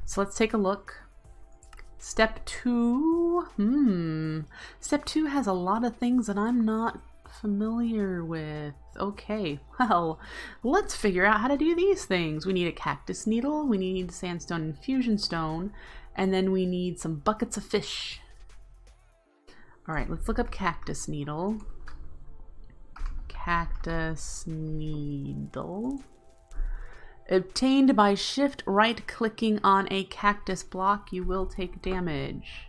So let's take a look. Step 2. Step 2 has a lot of things that I'm not familiar with. Okay, well, let's figure out how to do these things. We need a cactus needle, we need sandstone infusion stone, and then we need some buckets of fish. Alright, let's look up cactus needle. Cactus needle. Obtained by shift right clicking on a cactus block, you will take damage.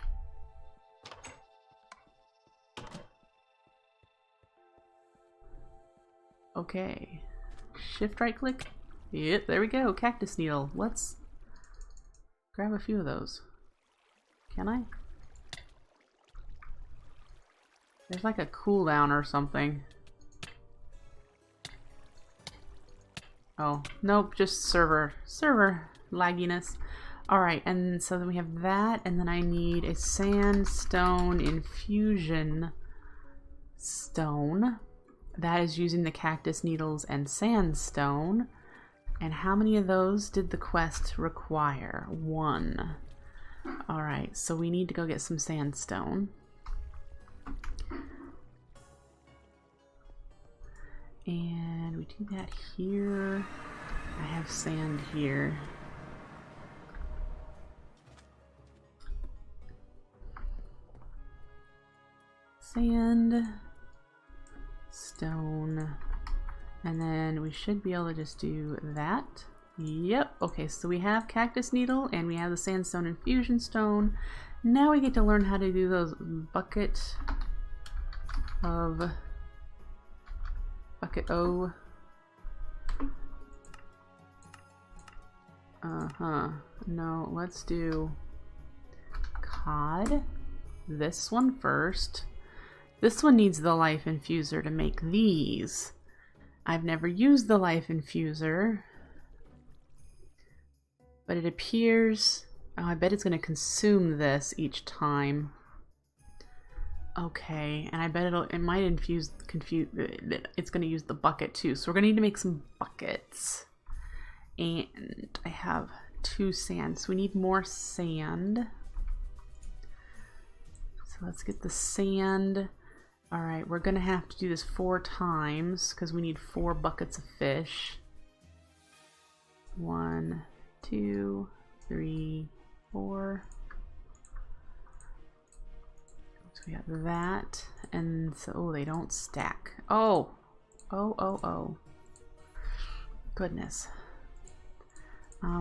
Okay. Shift right click. Yep, there we go. Cactus needle. Let's grab a few of those. Can I? There's like a cooldown or something. Oh, nope, just server lagginess. Alright, and so then we have that, and then I need a sandstone infusion stone. That is using the cactus needles and sandstone. And how many of those did the quest require? 1. Alright, so we need to go get some sandstone. And we do that here. I have sand here. Sand, stone, and then we should be able to just do that. Yep, okay, so we have cactus needle and we have the sandstone infusion stone. Now we get to learn how to do those bucket O. No, let's do cod. This one first. This one needs the life infuser to make these. I've never used the life infuser, but it appears, oh, I bet it's going to consume this each time. Okay, and I bet it might it's going to use the bucket too. So we're going to need to make some buckets. And I have 2 sand, so we need more sand. So let's get the sand. Alright, we're going to have to do this 4 times because we need 4 buckets of fish. 1, 2, 3, 4. So we have that, and so oh, they don't stack. Oh, goodness.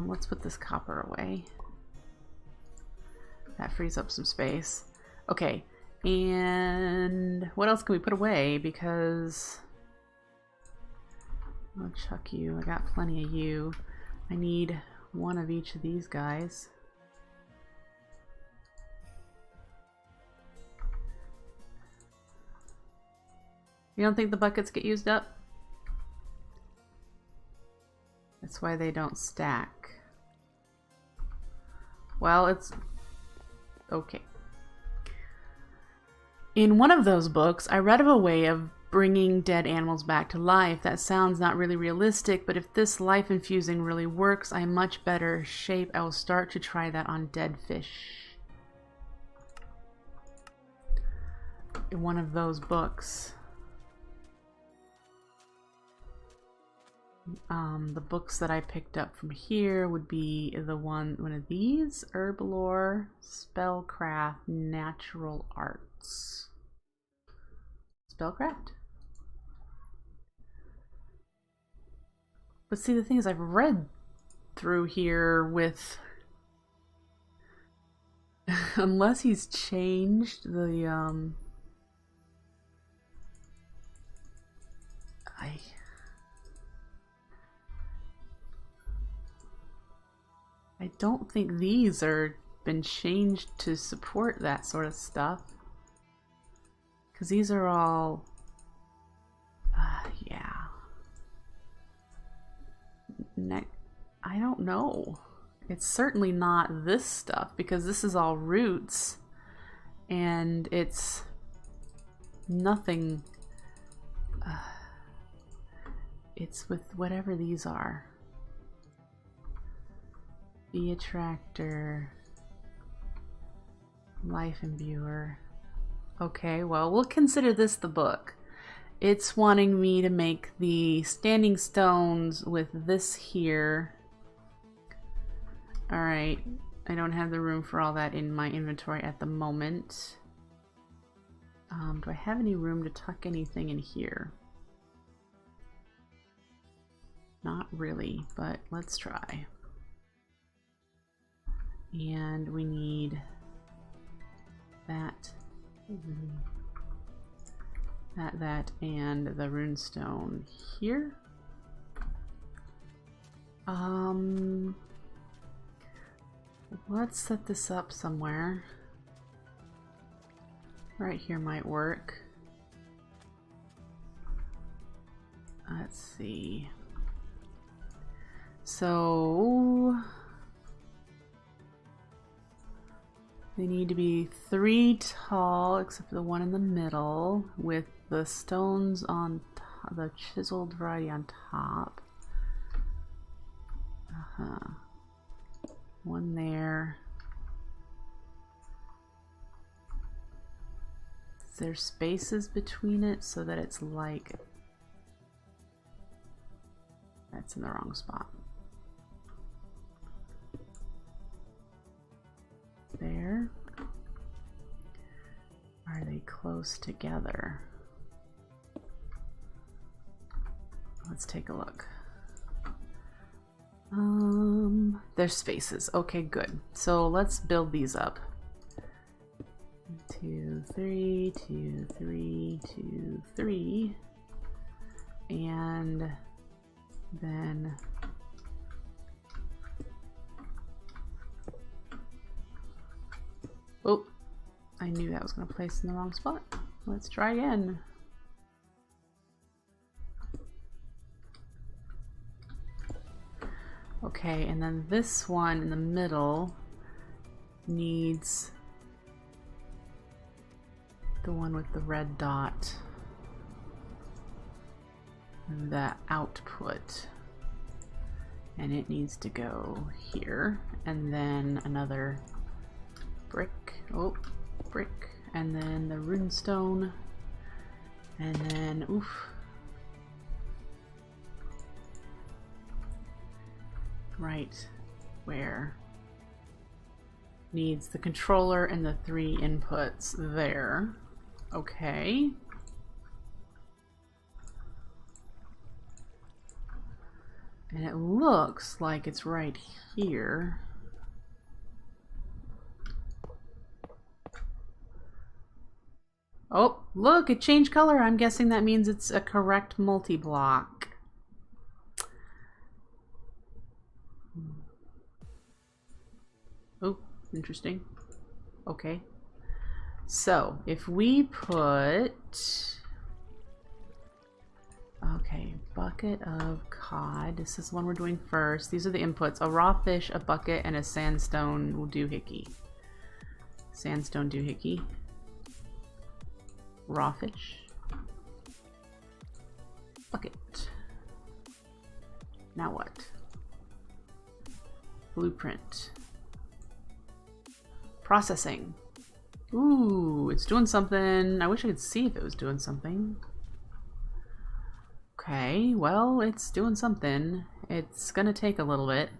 Let's put this copper away. That frees up some space. Okay, and what else can we put away? Because I'll chuck you. I got plenty of you. I need 1 of each of these guys. You don't think the buckets get used up? That's why they don't stack. Well, it's okay. In one of those books, I read of a way of bringing dead animals back to life. That sounds not really realistic, but if this life infusing really works, I'm in much better shape. I will start to try that on dead fish. In one of those books. The books that I picked up from here would be one of these: Herbalore, Spellcraft, Natural Arts. Spellcraft? But see, the thing is, I've read through here with unless he's changed the I don't think these are been changed to support that sort of stuff. Because these are all... yeah. I don't know. It's certainly not this stuff, because this is all roots. And it's nothing... it's with whatever these are. Bee attractor. Life imbuer. Okay, well, we'll consider this the book. It's wanting me to make the standing stones with this here. Alright, I don't have the room for all that in my inventory at the moment. Do I have any room to tuck anything in here? Not really, but let's try. And we need that, that, and the runestone here. Let's set this up somewhere. Right here might work. Let's see. So they need to be 3 tall, except for the one in the middle, with the stones on top, the chiseled variety on top. One there. Is there spaces between it so that it's like... That's in the wrong spot. There. Are they close together? Let's take a look. There's spaces. Okay, good. So let's build these up. 2, 3, 2, 3, 2, 3. And then oh, I knew that was going to place in the wrong spot. Let's try again. Okay, and then this one in the middle needs the one with the red dot, the output, and it needs to go here, and then another brick, brick, and then the runestone, and then oof, right where needs the controller and the 3 inputs there. Okay. And it looks like it's right here. Oh, look, it changed color. I'm guessing that means it's a correct multi-block. Oh, interesting. Okay. So, if we put... Okay, bucket of cod. This is the one we're doing first. These are the inputs. A raw fish, a bucket, and a sandstone doohickey. Sandstone doohickey. Raw fish. Bucket. Now what? Blueprint. Processing. Ooh, it's doing something. I wish I could see if it was doing something. Okay, well, it's doing something. It's gonna take a little bit.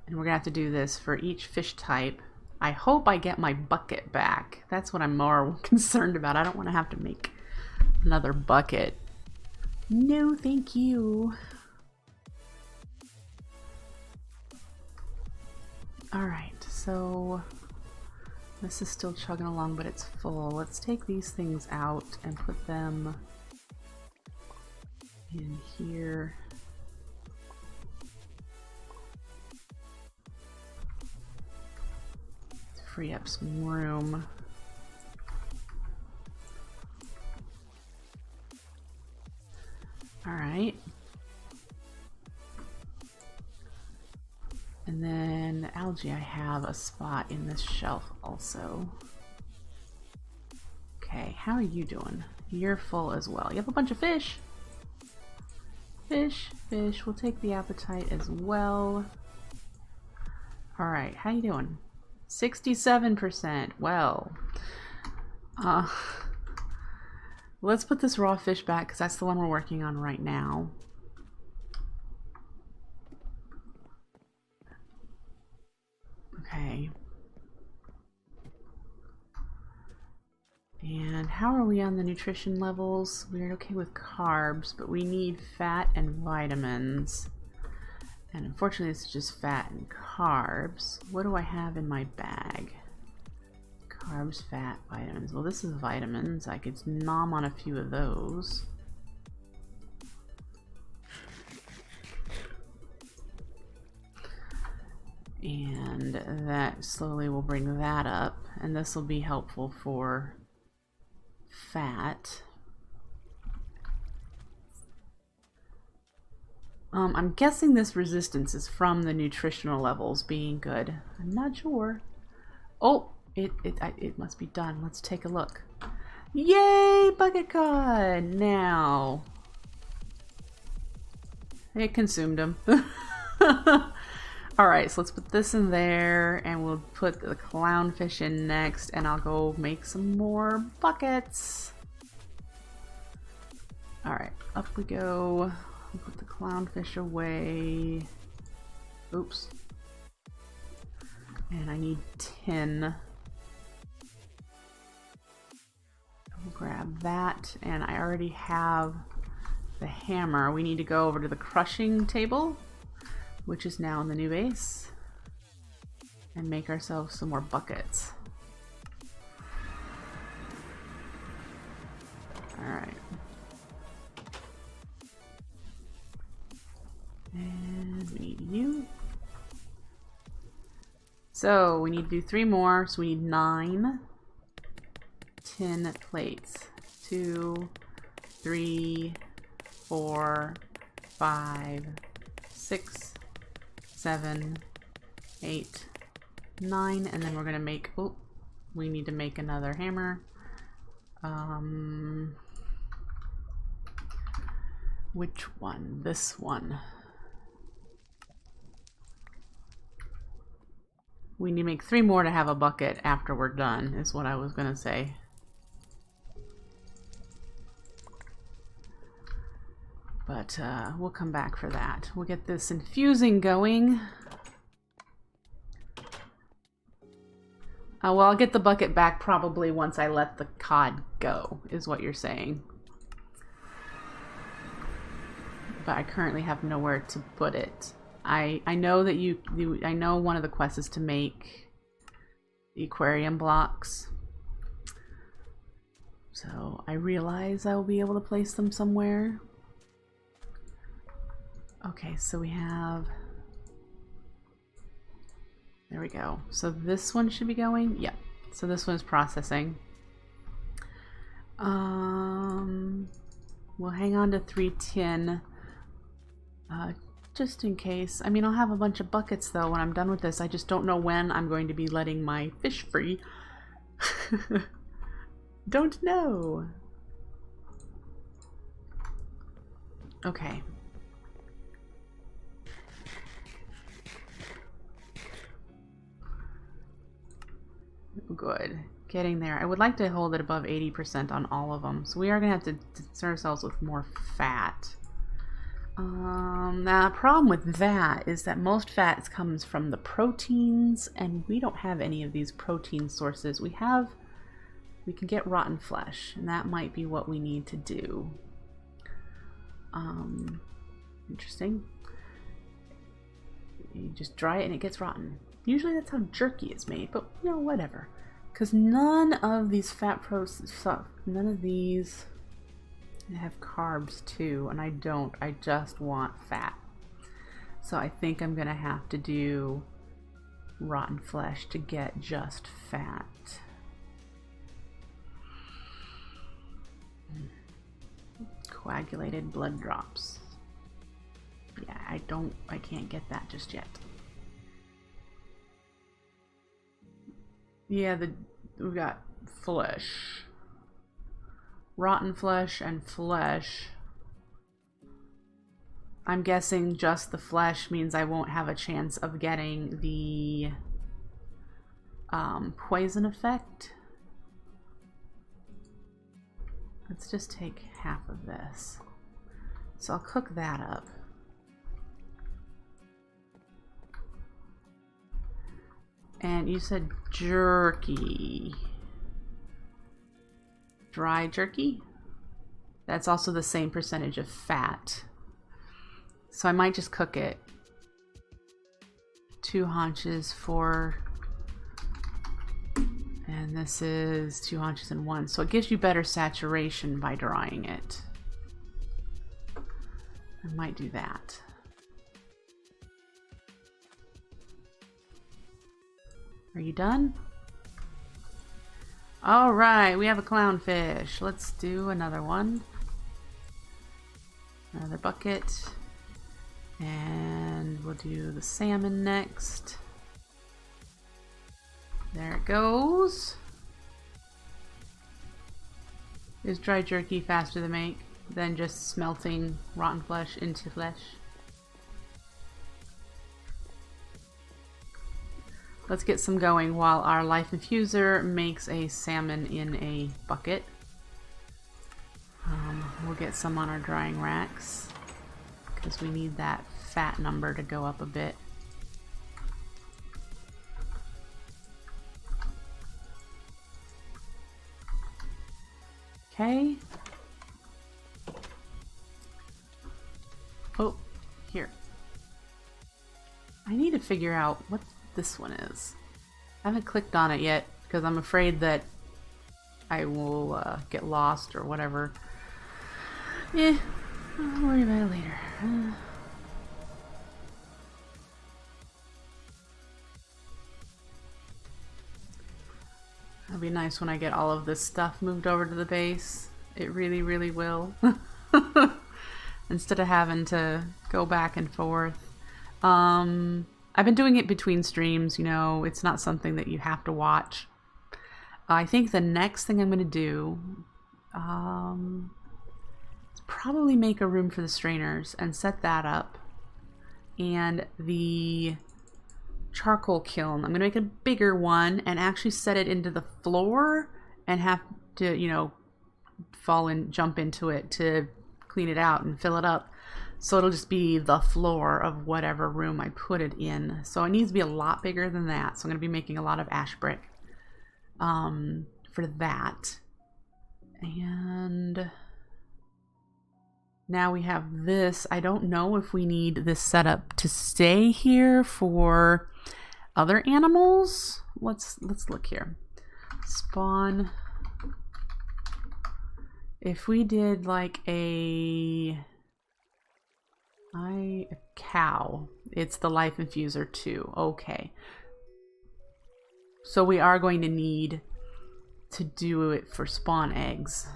And we're gonna have to do this for each fish type. I hope I get my bucket back. That's what I'm more concerned about. I don't want to have to make another bucket. No, thank you. Alright, so this is still chugging along, but it's full. Let's take these things out and put them in here. To free up some room. Alright. And then algae, I have a spot in this shelf also. Okay, how are you doing? You're full as well. You have a bunch of fish. Fish, fish. We'll take the appetite as well. Alright, how you doing? 67%. Well. Let's put this raw fish back because that's the one we're working on right now. Okay. And how are we on the nutrition levels? We're okay with carbs, but we need fat and vitamins. And unfortunately, it's just fat and carbs. What do I have in my bag? Carbs, fat, vitamins. Well, this is vitamins. I could nom on a few of those. And that slowly will bring that up. And this will be helpful for fat. I'm guessing this resistance is from the nutritional levels being good. I'm not sure. Oh, it must be done. Let's take a look. Yay, bucket cod! Now it consumed them. All right, so let's put this in there, and we'll put the clownfish in next, and I'll go make some more buckets. All right, up we go. We'll put the clownfish away. Oops. And I need tin. We'll grab that, and I already have the hammer. We need to go over to the crushing table, which is now in the new base, and make ourselves some more buckets. Alright. And we need you. So we need to do 3 more, so we need 9 tin plates. 2, 3, 4, 5, 6, 7, 8, 9, and then we're gonna make, oh, we need to make another hammer. Which one? This one. We need to make 3 more to have a bucket after we're done, is what I was gonna say. But we'll come back for that. We'll get this infusing going. Well, I'll get the bucket back probably once I let the cod go, is what you're saying. But I currently have nowhere to put it. I know that I know one of the quests is to make the aquarium blocks. So I realize I will be able to place them somewhere. Okay, so we have, there we go. So this one should be going, yeah. So this one is processing. We'll hang on to 3 tin, just in case. I mean, I'll have a bunch of buckets though when I'm done with this. I just don't know when I'm going to be letting my fish free. Don't know. Okay. Good. Getting there. I would like to hold it above 80% on all of them. So we are going to have to concern ourselves with more fat. Now, the problem with that is that most fat comes from the proteins, and we don't have any of these protein sources. We can get rotten flesh, and that might be what we need to do. Interesting. You just dry it and it gets rotten. Usually that's how jerky is made, but you know, whatever. Because none of these fat none of these have carbs too, and I don't. I just want fat. So I think I'm gonna have to do rotten flesh to get just fat. Coagulated blood drops. Yeah, I can't get that just yet. Yeah, we've got flesh. Rotten flesh and flesh. I'm guessing just the flesh means I won't have a chance of getting the poison effect. Let's just take half of this. So I'll cook that up. And you said jerky. Dry jerky? That's also the same percentage of fat. So I might just cook it. 2 haunches, 4. And this is 2 haunches and 1. So it gives you better saturation by drying it. I might do that. Are you done? All right, we have a clownfish. Let's do another one. Another bucket. And we'll do the salmon next. There it goes. Is dry jerky faster to make than just smelting rotten flesh into flesh? Let's get some going while our life infuser makes a salmon in a bucket. We'll get some on our drying racks because we need that fat number to go up a bit. Okay. Oh, here. I need to figure out what this one is. I haven't clicked on it yet because I'm afraid that I will get lost or whatever. Yeah, I'll worry about it later. It'll be nice when I get all of this stuff moved over to the base. It really, really will. Instead of having to go back and forth. I've been doing it between streams, you know, it's not something that you have to watch. I think the next thing I'm going to do is probably make a room for the strainers and set that up. And the charcoal kiln, I'm going to make a bigger one and actually set it into the floor and have to, you know, jump into it to clean it out and fill it up. So it'll just be the floor of whatever room I put it in. So it needs to be a lot bigger than that. So I'm going to be making a lot of ash brick for that. And now we have this. I don't know if we need this setup to stay here for other animals. Let's look here. Spawn. If we did like a cow, it's the life infuser 2. Okay. So we are going to need to do it for spawn eggs.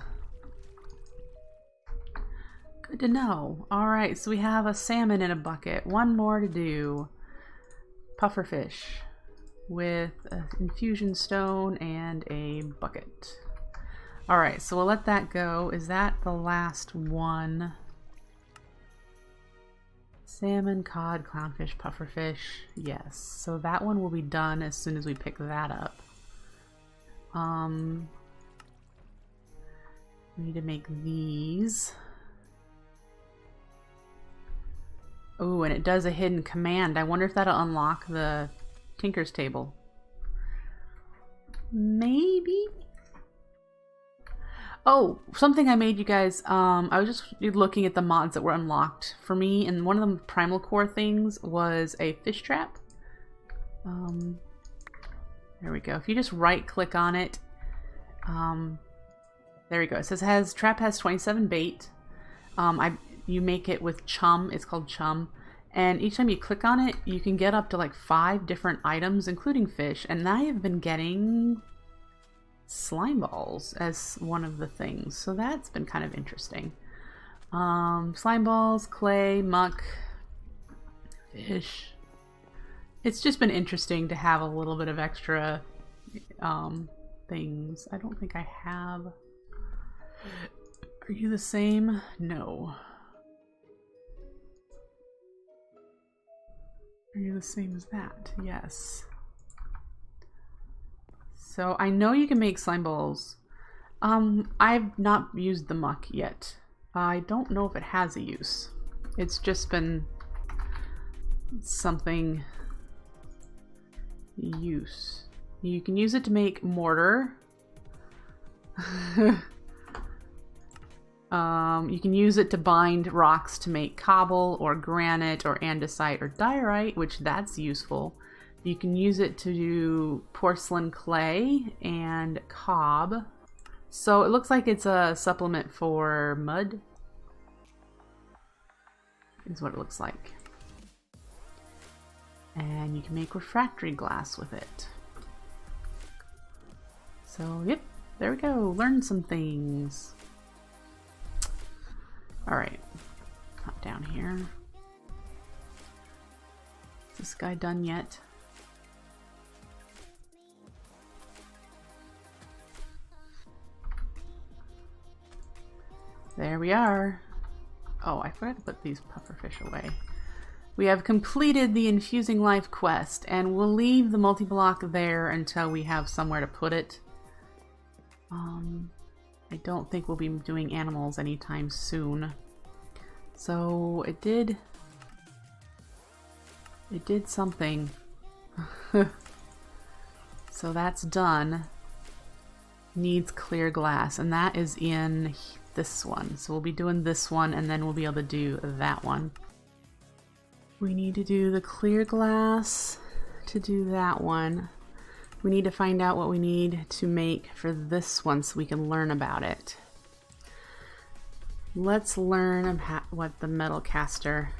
Good to know. All right, so we have a salmon in a bucket. One more to do. Pufferfish with an infusion stone and a bucket. All right, so we'll let that go. Is that the last one? Salmon, cod, clownfish, pufferfish. Yes, so that one will be done as soon as we pick that up. We need to make these. Oh, and it does a hidden command. I wonder if that'll unlock the Tinker's table. Maybe? Oh, something I made you guys. I was just looking at the mods that were unlocked for me, and one of the primal core things was a fish trap. There we go. If you just right click on it, there we go. It says trap has 27 bait. You make it with chum. It's called chum. And each time you click on it, you can get up to like 5 different items, including fish. And I have been getting slime balls as one of the things. So that's been kind of interesting. Slime balls, clay, muck, fish. It's just been interesting to have a little bit of extra things. I don't think I have. Are you the same? No. Are you the same as that? Yes. So I know you can make slime balls. I've not used the muck yet. I don't know if it has a use. It's just been something use. You can use it to make mortar. You can use it to bind rocks to make cobble or granite or andesite or diorite, which that's useful. You can use it to do porcelain clay and cob. So it looks like it's a supplement for mud, is what it looks like. And you can make refractory glass with it. So yep, there we go. Learn some things. All right, hop down here. Is this guy done yet? There we are. Oh, I forgot to put these pufferfish away. We have completed the Infusing Life quest, and we'll leave the multi-block there until we have somewhere to put it. I don't think we'll be doing animals anytime soon. So it did something. So that's done. Needs clear glass, and that is in this one. So we'll be doing this one, and then we'll be able to do that one. We need to do the clear glass to do that one. We need to find out what we need to make for this one so we can learn about it. Let's learn what the metal caster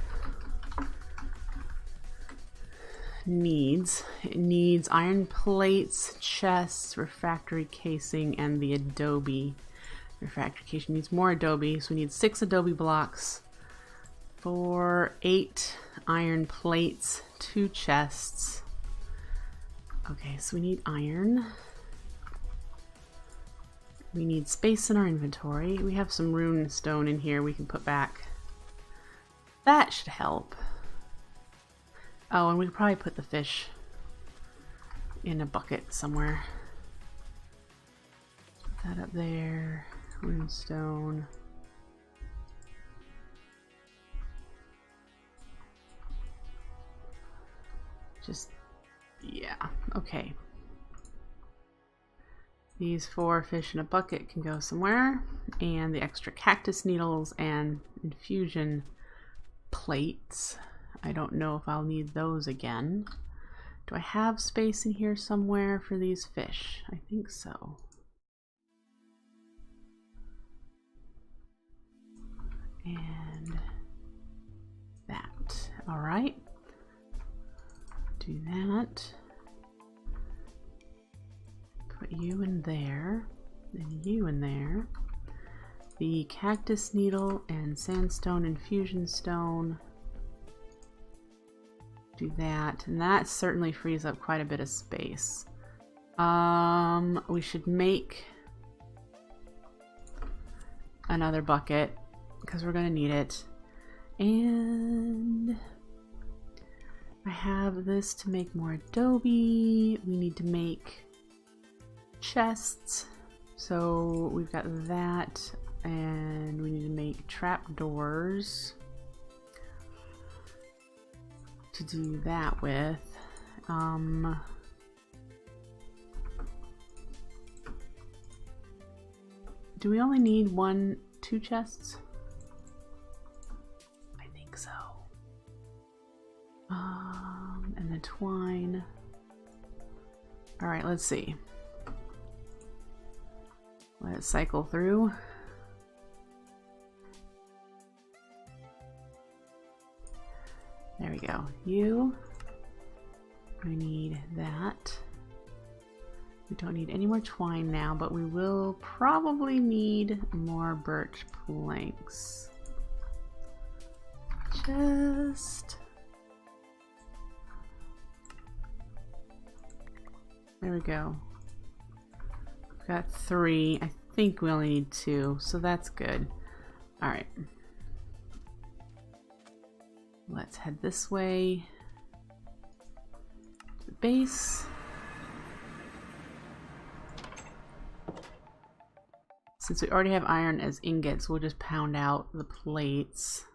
needs. It needs iron plates, chests, refractory casing, and the adobe. Refractory casing needs more adobe, so we need 6 adobe blocks for 8 iron plates, 2 chests. Okay, so we need iron. We need space in our inventory. We have some rune stone in here we can put back. That should help. Oh, and we could probably put the fish in a bucket somewhere. Put that up there. Rune stone. Just, yeah, okay. These 4 fish in a bucket can go somewhere, and the extra cactus needles and infusion plates. I don't know if I'll need those again. Do I have space in here somewhere for these fish? I think so. And that. All right. Do that. Put you in there, and you in there. The cactus needle and sandstone infusion stone. Do that, and that certainly frees up quite a bit of space. We should make another bucket because we're gonna need it. And I have this to make more adobe. We need to make chests, so we've got that, and we need to make trapdoors to do that with. Do we only need 2 chests? I think so. And the twine. All right, let's see. Let it cycle through. There we go. We need that. We don't need any more twine now, but we will probably need more birch planks. Just... there we go. We've got 3. I think we only need 2, so that's good. All right. Let's head this way. base. Since we already have iron as ingots, we'll just pound out the plates.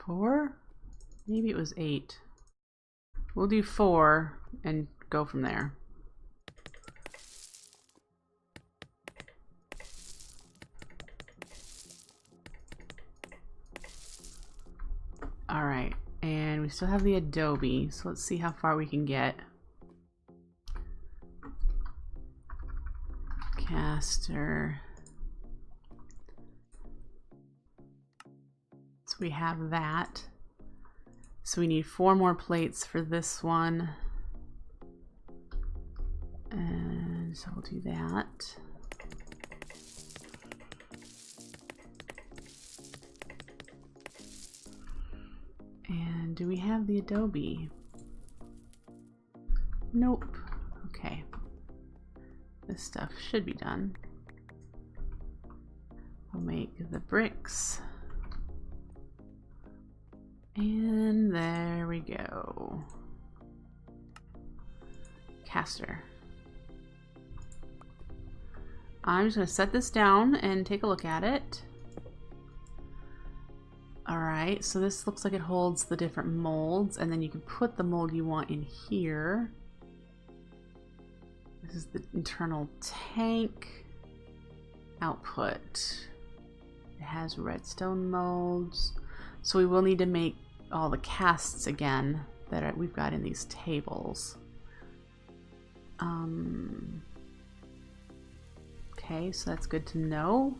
Four? Maybe it was 8. We'll do 4 and go from there. Alright, and we still have the adobe, so let's see how far we can get. Caster. So we have that. So we need 4 more plates for this one. And so we'll do that. And do we have the adobe? Nope. Okay. This stuff should be done. We'll make the bricks. And there we go. Caster. I'm just going to set this down and take a look at it. Alright, so this looks like it holds the different molds, and then you can put the mold you want in here. This is the internal tank output. It has redstone molds. So we will need to make all the casts again that we've got in these tables. Okay, so that's good to know.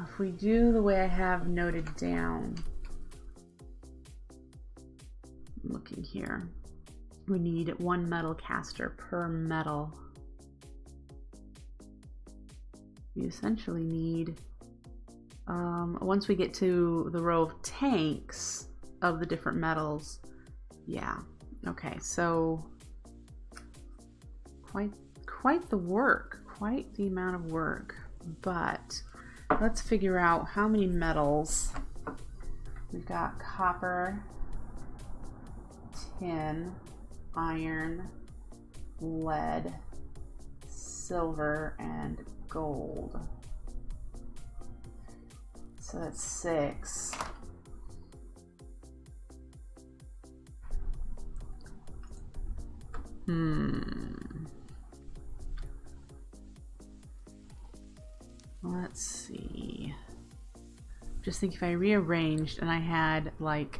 If we do the way I have noted down, I'm looking here, we need 1 metal caster per metal. We essentially need, once we get to the row of tanks of the different metals, yeah, okay, so quite the work, quite the amount of work, but let's figure out how many metals. We've got copper, tin, iron, lead, silver, and gold. So that's 6. Let's see. Just think if I rearranged and I had like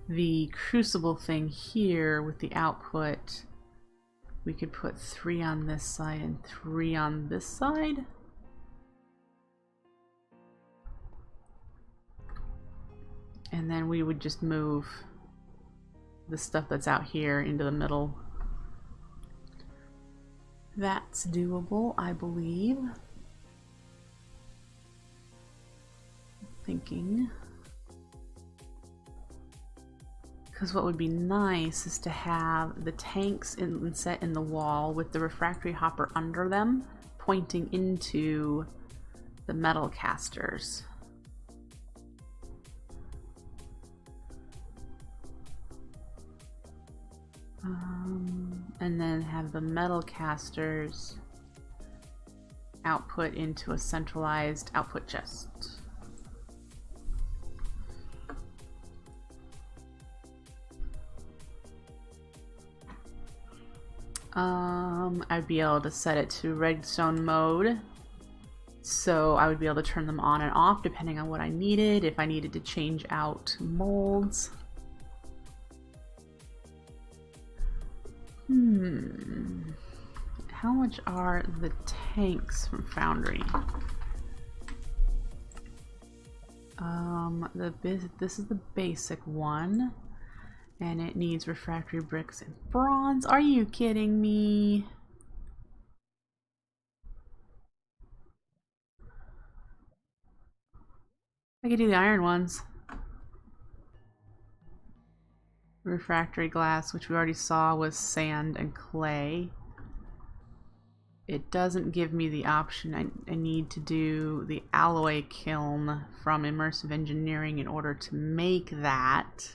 the crucible thing here with the output, we could put 3 on this side and 3 on this side. And then we would just move the stuff that's out here into the middle. That's doable, I believe. Thinking. Because what would be nice is to have the tanks set in the wall with the refractory hopper under them, pointing into the metal casters. And then have the metal casters output into a centralized output chest. I'd be able to set it to redstone mode, so I would be able to turn them on and off depending on what I needed, if I needed to change out molds. How much are the tanks from Foundry? This is the basic one, and it needs refractory bricks and bronze. Are you kidding me? I could do the iron ones. Refractory glass, which we already saw was sand and clay. it doesn't give me the option. I need to do the alloy kiln from Immersive Engineering in order to make that.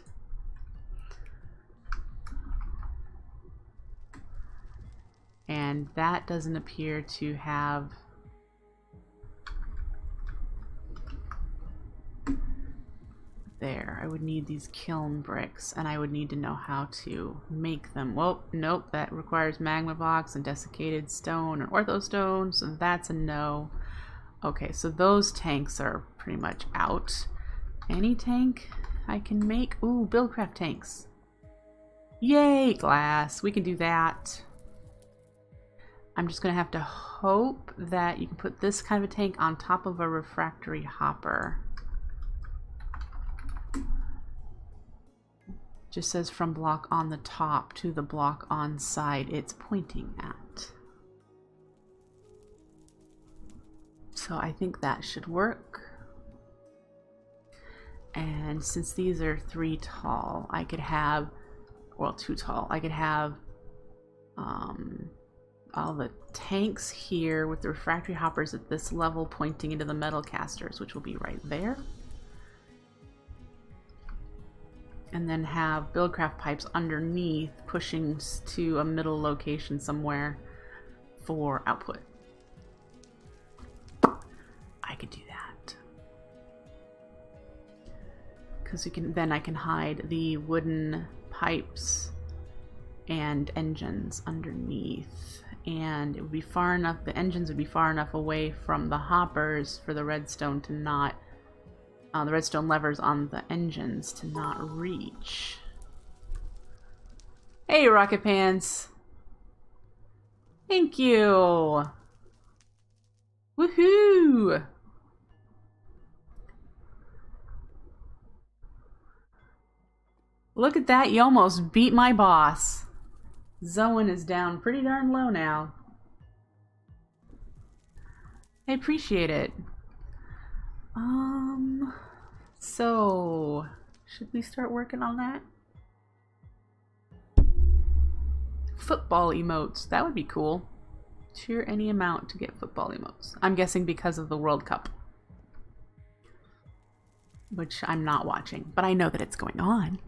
And that doesn't appear to have there. I would need these kiln bricks, and I would need to know how to make them. Well, nope, that requires magma blocks and desiccated stone or orthostone, so that's a no. Okay, so those tanks are pretty much out. Any tank I can make? Ooh, Buildcraft tanks. Yay, glass. We can do that. I'm just going to have to hope that you can put this kind of a tank on top of a refractory hopper. Just says from block on the top to the block on side it's pointing at. So I think that should work. And since these are 3 tall, I could have, well, 2 tall, I could have all the tanks here with the refractory hoppers at this level pointing into the metal casters, which will be right there. And then have Buildcraft pipes underneath pushing to a middle location somewhere for output. I could do that. Because then I can hide the wooden pipes and engines underneath. And it would be far enough, the engines would be far enough away from the hoppers for the redstone to not, the redstone levers on the engines to not reach. Hey, Rocket Pants! Thank you! Woohoo! Look at that, you almost beat my boss. Zoan is down pretty darn low now. I appreciate it. So should we start working on that? Football emotes, that would be cool. Cheer any amount to get football emotes. I'm guessing because of the World Cup, which I'm not watching, but I know that it's going on.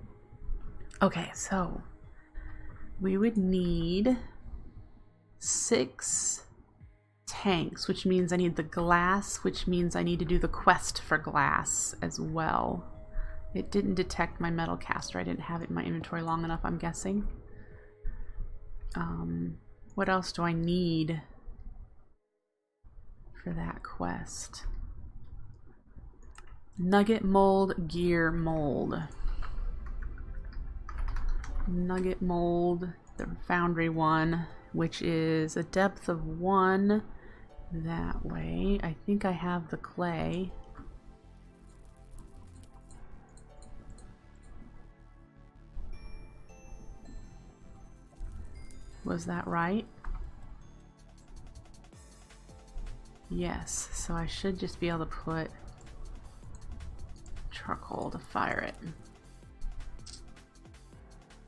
Okay, so we would need 6 tanks, which means I need the glass, which means I need to do the quest for glass as well. It didn't detect my metal caster. I didn't have it in my inventory long enough, I'm guessing. What else do I need for that quest? Nugget mold, gear mold. Nugget mold, the foundry one, which is a depth of 1 that way. I think I have the clay. Was that right? Yes, so I should just be able to put charcoal to fire it.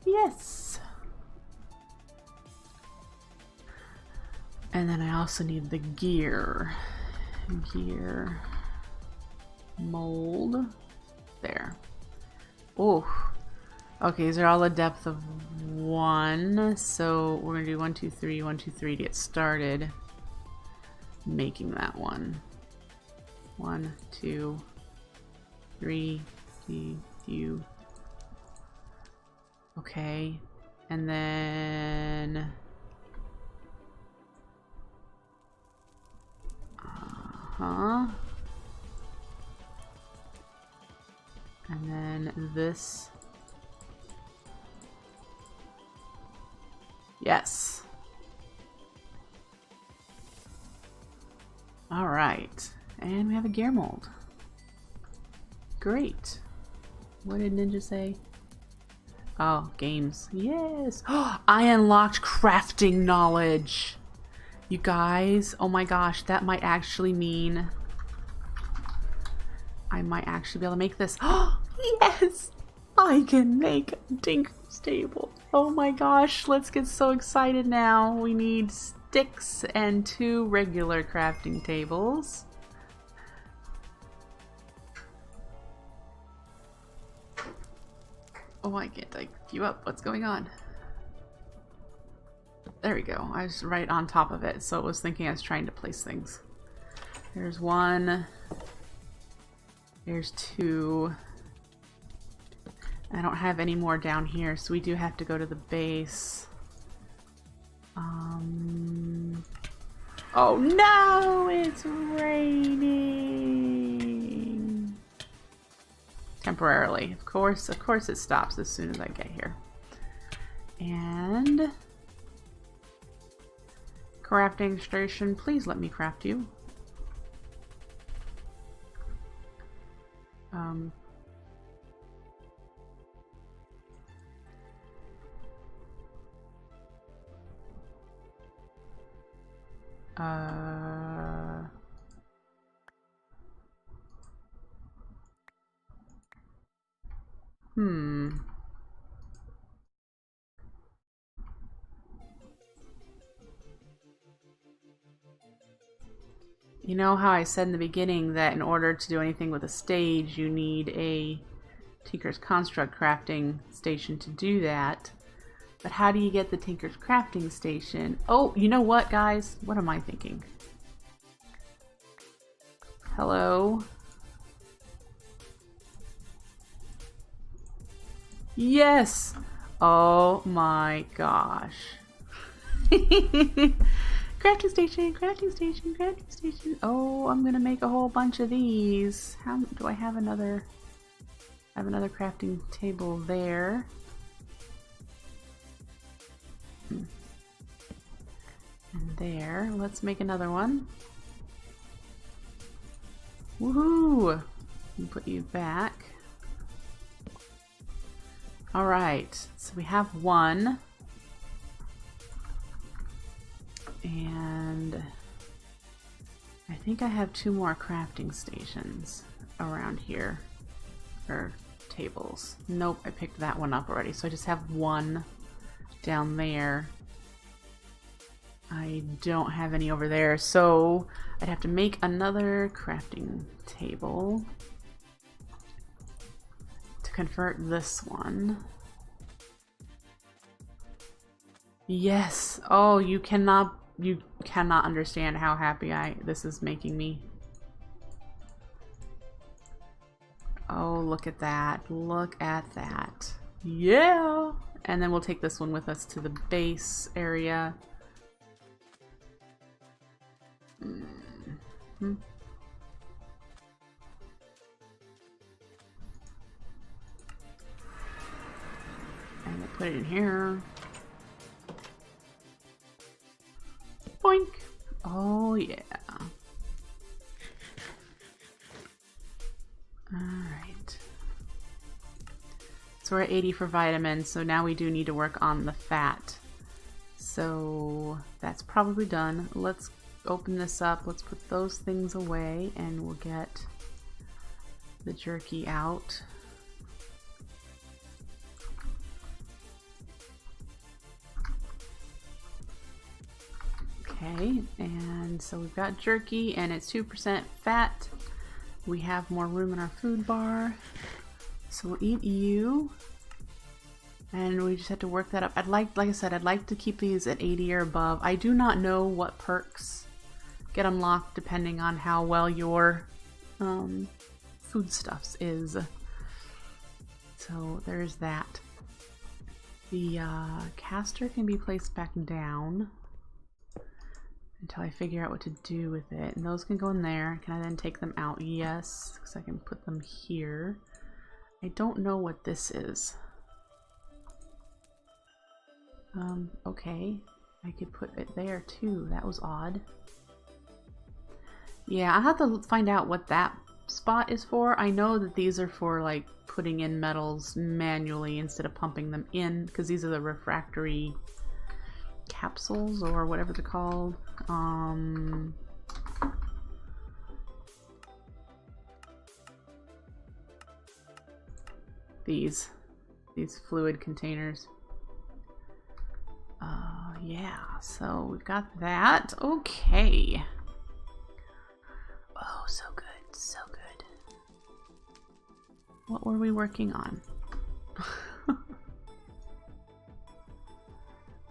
Yes! And then I also need the gear. Gear mold. There. Oh. Okay, these are all a depth of 1. So we're gonna do 1, 2, 3, 1, 2, 3 to get started making that one. 1, 2, 3, few. Okay, and then and then this. Yes. All right, and we have a gear mold. Great. What did Ninja say? Oh, games. Yes. Oh, I unlocked crafting knowledge. You guys, oh my gosh, that might actually mean I might actually be able to make this. Oh, yes! I can make Tinker's table. Oh my gosh, let's get so excited now. We need sticks and 2 regular crafting tables. Oh, I can't take you up. What's going on? There we go. I was right on top of it, so it was thinking I was trying to place things. There's 1. There's 2. I don't have any more down here, so we do have to go to the base. Oh no! It's raining! Temporarily. Of course it stops as soon as I get here. And... crafting station, please let me craft you. You know how I said in the beginning that in order to do anything with a stage, you need a Tinker's Construct crafting station to do that. But how do you get the Tinker's crafting station? Oh, you know what, guys? What am I thinking? Hello? Yes! Oh my gosh. Crafting station, crafting station, crafting station. Oh, I'm gonna make a whole bunch of these. How do I have another? I have another crafting table there. And there. Let's make another one. Woohoo! Put you back. Alright, so we have 1. And I think I have 2 more crafting stations around here, or tables. Nope, I picked that one up already, so I just have 1 down there. I don't have any over there, so I'd have to make another crafting table to convert this one. Yes! Oh, you cannot understand how happy this is making me. Oh, look at that. Look at that. Yeah! And then we'll take this one with us to the base area. And we'll put it in here. Boink! Oh yeah. Alright. So we're at 80 for vitamins, so now we do need to work on the fat. So that's probably done. Let's open this up. Let's put those things away and we'll get the jerky out. Okay, and so we've got jerky and it's 2% fat. We have more room in our food bar. So we'll eat you. And we just have to work that up. Like I said, I'd like to keep these at 80 or above. I do not know what perks get unlocked depending on how well your foodstuffs is. So there's that. The caster can be placed back down until I figure out what to do with it. And those can go in there. Can I then take them out? Yes, because I can put them here. I don't know what this is. Okay. I could put it there too. That was odd. Yeah, I'll have to find out what that spot is for. I know that these are for like putting in metals manually instead of pumping them in, because these are the refractory capsules or whatever they're called. These fluid containers. Yeah, so we've got that. Okay. Oh, so good. So good. What were we working on?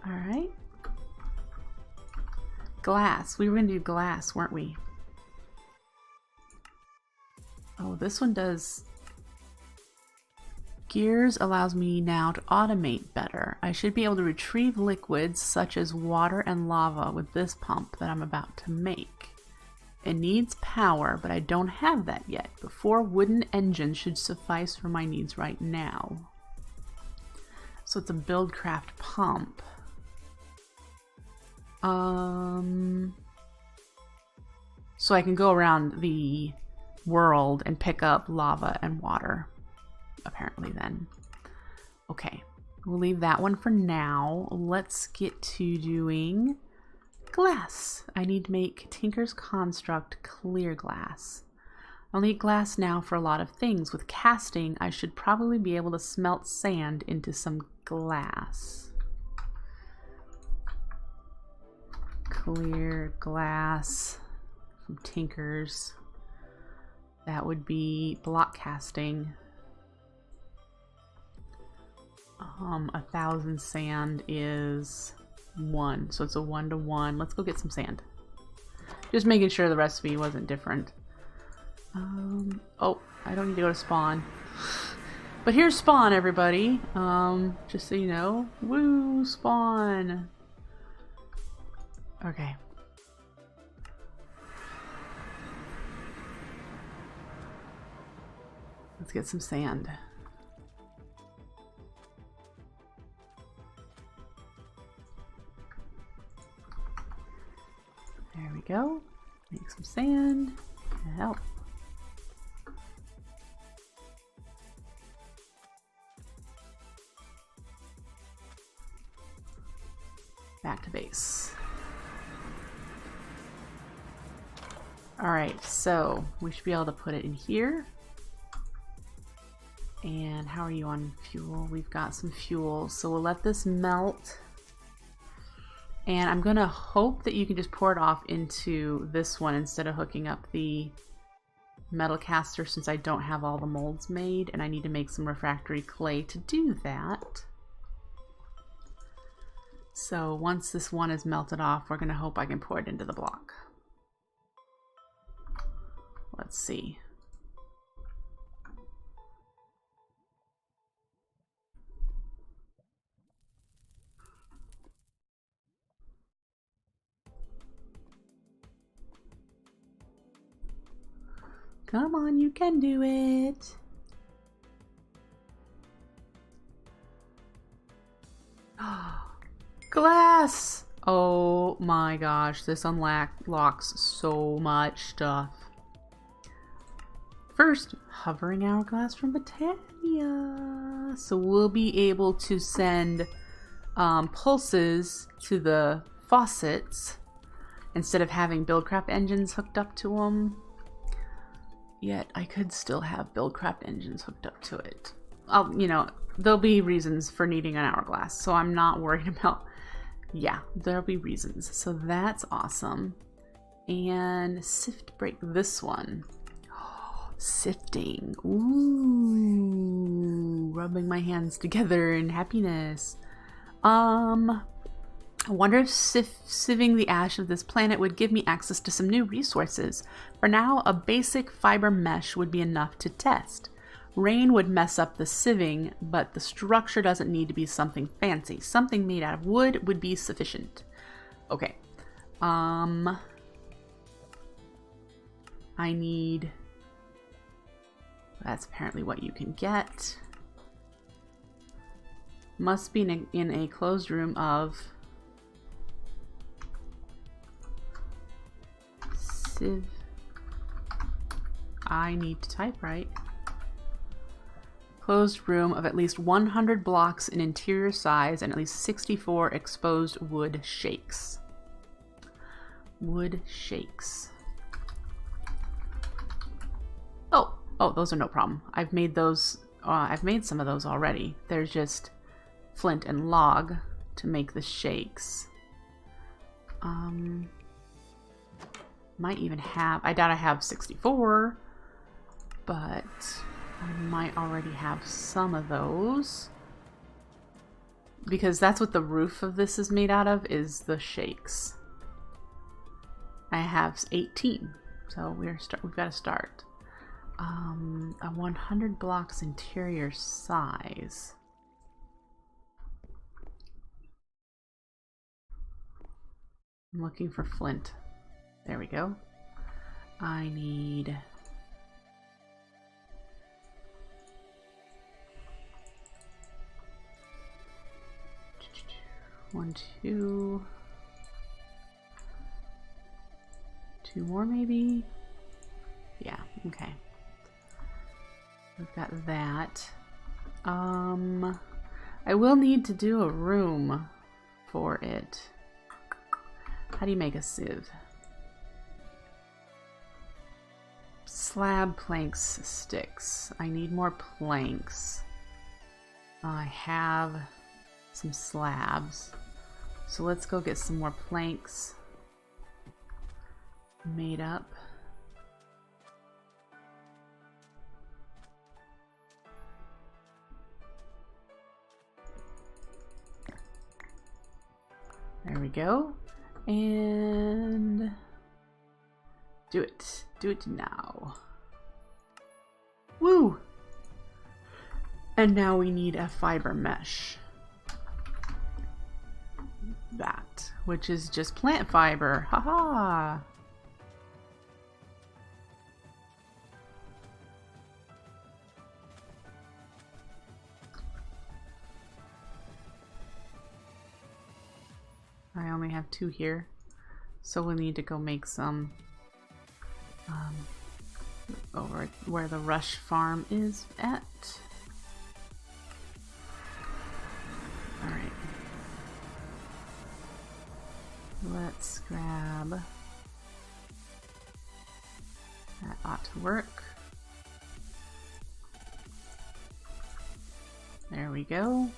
Alright. Glass. We were going to do glass, weren't we? Oh, this one does... Gears allows me now to automate better. I should be able to retrieve liquids such as water and lava with this pump that I'm about to make. It needs power, but I don't have that yet. The 4 wooden engines should suffice for my needs right now. So it's a buildcraft pump. So I can go around the world and pick up lava and water, apparently then. Okay, we'll leave that one for now. Let's get to doing glass. I need to make Tinker's Construct clear glass. I'll need glass now for a lot of things. With casting, I should probably be able to smelt sand into some glass. Clear glass from Tinker's. That would be block casting. 1,000 sand is 1, so it's a 1-to-1. Let's go get some sand. Just making sure the recipe wasn't different. Oh, I don't need to go to spawn. But here's spawn, everybody. Just so you know. Woo, spawn. Okay. Let's get some sand. There we go. Make some sand. Help. Back to base. Alright, so we should be able to put it in here. And how are you on fuel? We've got some fuel, so we'll let this melt. And I'm gonna hope that you can just pour it off into this one instead of hooking up the metal caster, since I don't have all the molds made and I need to make some refractory clay to do that. So once this one is melted off, we're gonna hope I can pour it into the block. Let's see. Come on, you can do it. Glass! Oh my gosh, this unlocks so much stuff. First, hovering hourglass from Botania. So we'll be able to send pulses to the faucets instead of having Buildcraft engines hooked up to them. Yet I could still have Buildcraft engines hooked up to it. You know, there'll be reasons for needing an hourglass, so I'm not worried about. Yeah, there'll be reasons. So that's awesome. And sift break this one. Sifting. Ooh, rubbing my hands together in happiness. I wonder if sieving the ash of this planet would give me access to some new resources. For now, a basic fiber mesh would be enough to test. Rain would mess up the sieving, but the structure doesn't need to be something fancy. Something made out of wood would be sufficient. Okay. I need... That's apparently what you can get. Must be in a closed room of sieve. I need to type right. Closed room of at least 100 blocks in interior size and at least 64 exposed wood shakes. Wood shakes. Oh, those are no problem. I've made those. I've made some of those already. There's just flint and log to make the shakes. Might even have, I doubt I have 64, but I might already have some of those. Because that's what the roof of this is made out of, is the shakes. I have 18, so we've got to start. A 100 blocks interior size. I'm looking for flint. There we go. I need 1, 2, 2 more maybe. Yeah, okay. We've got that. I will need to do a room for it. How do you make a sieve? Slab planks sticks. I need more planks. I have some slabs. So let's go get some more planks made up. There we go. And do it. Do it now. Woo! And now we need a fiber mesh. That, which is just plant fiber. Haha! I only have 2 here, so we'll need to go make some over where the rush farm is at. Alright. Let's grab that. Ought to work. There we go.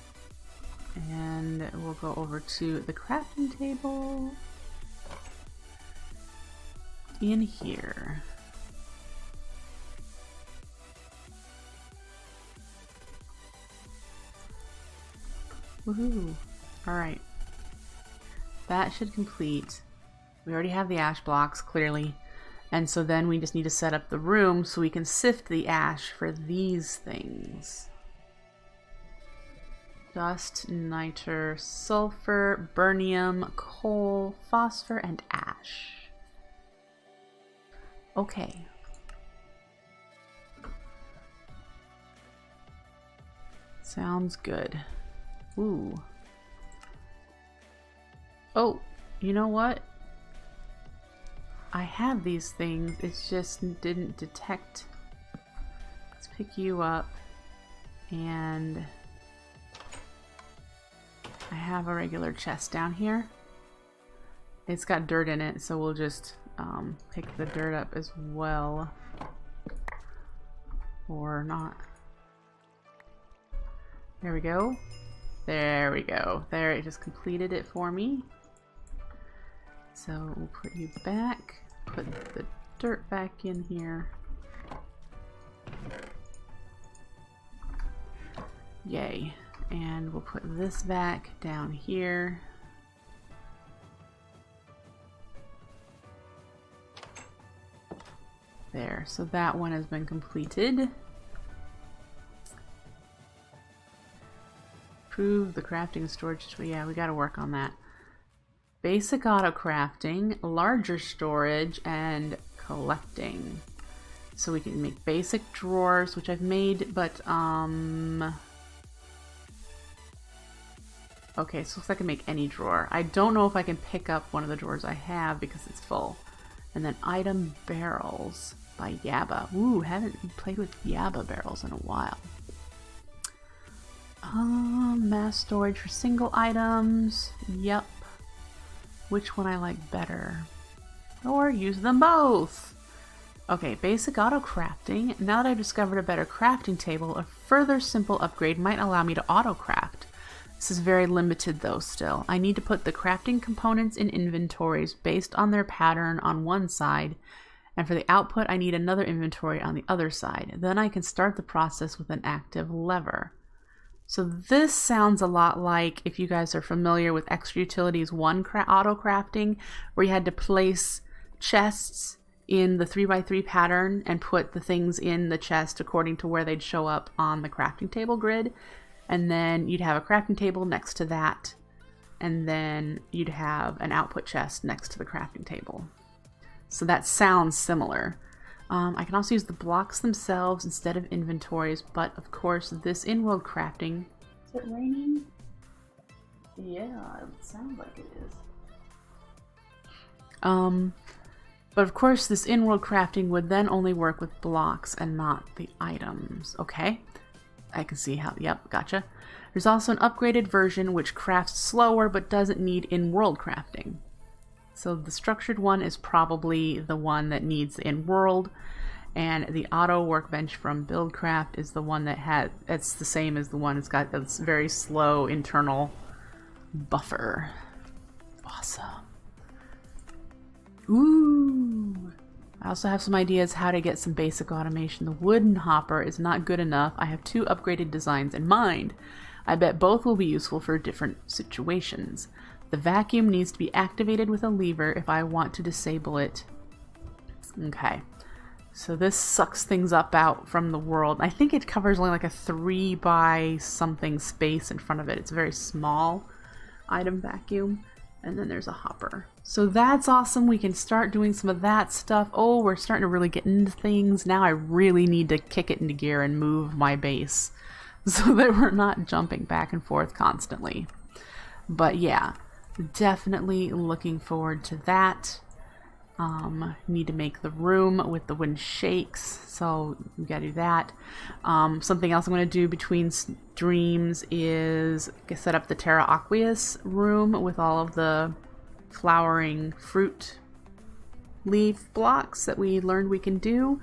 And we'll go over to the crafting table in here. Woohoo! Alright. That should complete. We already have the ash blocks, clearly. And so then we just need to set up the room so we can sift the ash for these things. Dust, niter, sulfur, burnium, coal, phosphor, and ash. Okay. Sounds good. Ooh. Oh, you know what? I have these things, it just didn't detect. Let's pick you up, and I have a regular chest down here. It's got dirt in it, so we'll just pick the dirt up as well. Or not. There we go. There we go. There, it just completed it for me. So we'll put you back. Put the dirt back in here. Yay. And we'll put this back down here. There, so that one has been completed. Improve the crafting storage. Yeah, we gotta work on that. Basic auto crafting, larger storage, and collecting. So we can make basic drawers, which I've made, but okay, so I can make any drawer. I don't know if I can pick up one of the drawers I have because it's full. And then item barrels by Yabba. Ooh, haven't played with Yabba barrels in a while. Mass storage for single items. Yep. Which one I like better? Or use them both. Okay, basic auto crafting. Now that I've discovered a better crafting table, a further simple upgrade might allow me to auto craft. This is very limited though still. I need to put the crafting components in inventories based on their pattern on one side, and for the output I need another inventory on the other side. Then I can start the process with an active lever. So this sounds a lot like, if you guys are familiar with Extra Utilities 1 auto crafting, where you had to place chests in the 3x3 pattern and put the things in the chest according to where they'd show up on the crafting table grid. And then you'd have a crafting table next to that, and then you'd have an output chest next to the crafting table. So that sounds similar. I can also use the blocks themselves instead of inventories, but of course this in-world crafting... Is it raining? Yeah, it sounds like it is. But of course this in-world crafting would then only work with blocks and not the items. Okay. I can see how, yep, gotcha. There's also an upgraded version which crafts slower but doesn't need in-world crafting. So the structured one is probably the one that needs in-world, and the auto workbench from Buildcraft is the one that has, it's the same as the one that's got this very slow internal buffer. Awesome. Ooh! I also have some ideas how to get some basic automation. The wooden hopper is not good enough. I have 2 upgraded designs in mind. I bet both will be useful for different situations. The vacuum needs to be activated with a lever if I want to disable it. Okay. So this sucks things up out from the world. I think it covers only like a 3 by something space in front of it. It's a very small item vacuum. And then there's a hopper. So that's awesome. We can start doing some of that stuff. Oh, we're starting to really get into things. Now I really need to kick it into gear and move my base so that we're not jumping back and forth constantly. But yeah, definitely looking forward to that. Need to make the room with the wooden shakes, so we gotta do that. Something else I'm going to do between streams is set up the Terra Aqueous room with all of the flowering fruit leaf blocks that we learned we can do,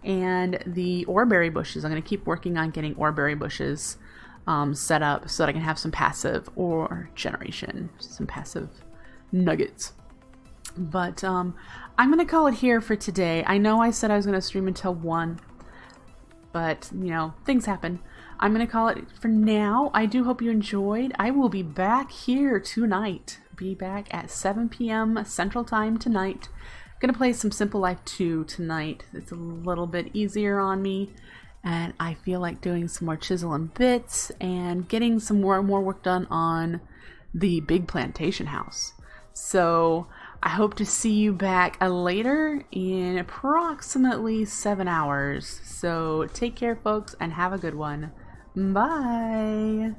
and the oreberry bushes. I'm going to keep working on getting oreberry bushes set up so that I can have some passive ore generation, some passive nuggets. But I'm going to call it here for today. I know I said I was going to stream until 1, but, you know, things happen. I'm going to call it for now. I do hope you enjoyed. I will be back here tonight. Be back at 7 p.m. Central Time tonight. Going to play some Simple Life 2 tonight. It's a little bit easier on me, and I feel like doing some more chisel and bits and getting some more work done on the big plantation house. So I hope to see you back later in approximately 7 hours. So take care, folks, and have a good one. Bye.